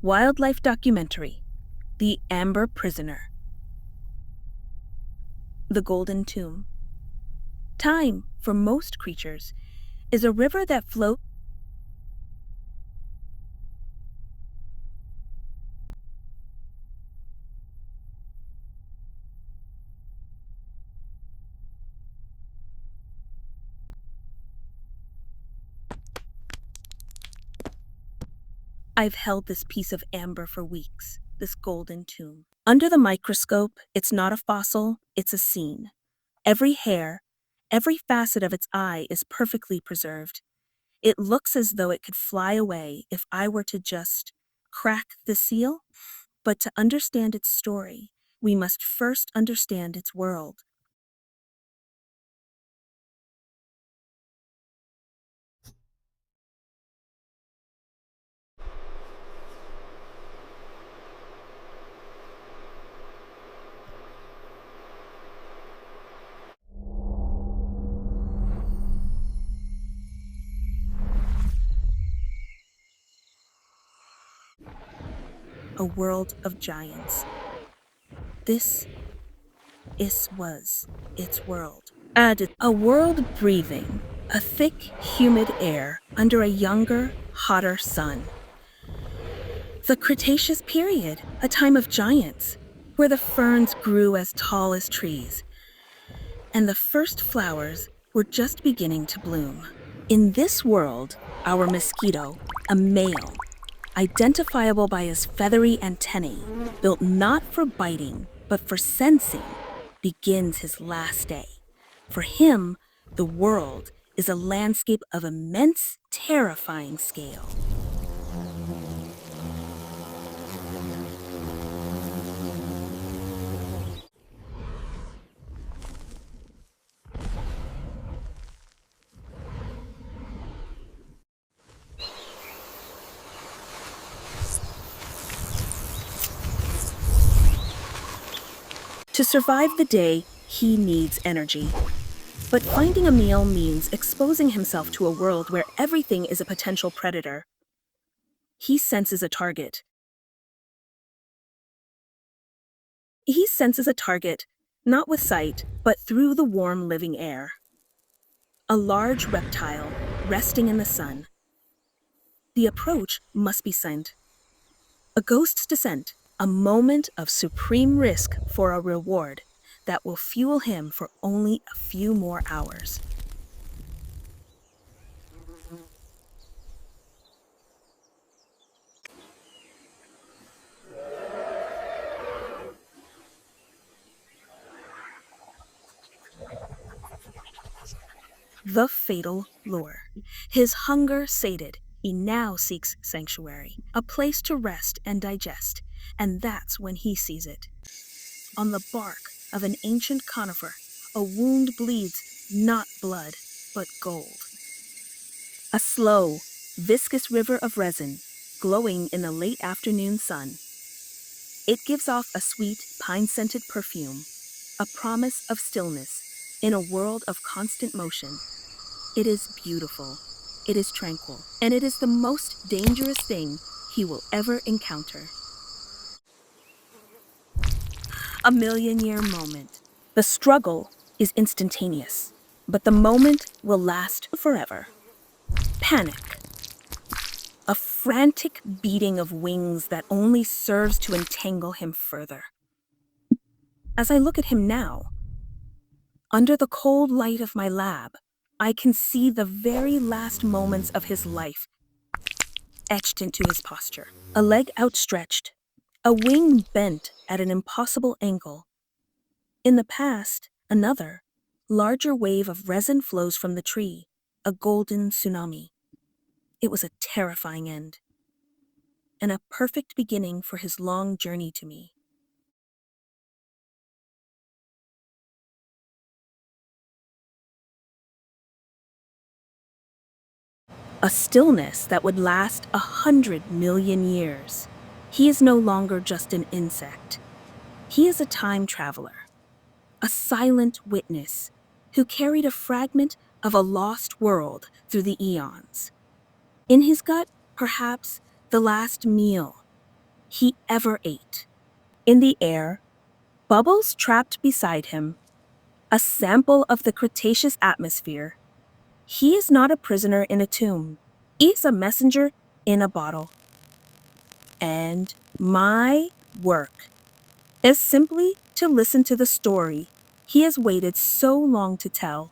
Wildlife documentary, The Amber Prisoner. The Golden Tomb. Time, for most creatures, is a river that floats. I've held this piece of amber for weeks, this golden tomb. Under the microscope, it's not a fossil, it's a scene. Every hair, every facet of its eye is perfectly preserved. It looks as though it could fly away if I were to just crack the seal. But to understand its story, we must first understand its world. A world of giants. This was its world. Added a world breathing, a thick, humid air under a younger, hotter sun. The Cretaceous period, a time of giants, where the ferns grew as tall as trees, and the first flowers were just beginning to bloom. In this world, our mosquito, a male, identifiable by his feathery antennae, built not for biting, but for sensing, begins his last day. For him, the world is a landscape of immense, terrifying scale. To survive the day, he needs energy. But finding a meal means exposing himself to a world where everything is a potential predator. He senses a target. Not with sight, but through the warm living air. A large reptile resting in the sun. The approach must be sent. A ghost's descent, a moment of supreme risk for a reward that will fuel him for only a few more hours. The fatal lure. His hunger sated, he now seeks sanctuary, a place to rest and digest, and that's when he sees it. On the bark of an ancient conifer, a wound bleeds not blood, but gold. A slow, viscous river of resin, glowing in the late afternoon sun. It gives off a sweet, pine-scented perfume, a promise of stillness in a world of constant motion. It is beautiful, it is tranquil, and it is the most dangerous thing he will ever encounter. A million-year moment. The struggle is instantaneous, but the moment will last forever. Panic. A frantic beating of wings that only serves to entangle him further. As I look at him now, under the cold light of my lab, I can see the very last moments of his life etched into his posture. A leg outstretched, a wing bent at an impossible angle. In the past, another, larger wave of resin flows from the tree, a golden tsunami. It was a terrifying end, and a perfect beginning for his long journey to me. A stillness that would last 100 million years. He is no longer just an insect. He is a time traveler, a silent witness who carried a fragment of a lost world through the eons. In his gut, perhaps, the last meal, he ever ate. In the air, bubbles trapped beside him, a sample of the Cretaceous atmosphere. He is not a prisoner in a tomb. He is a messenger in a bottle. And my work is simply to listen to the story he has waited so long to tell.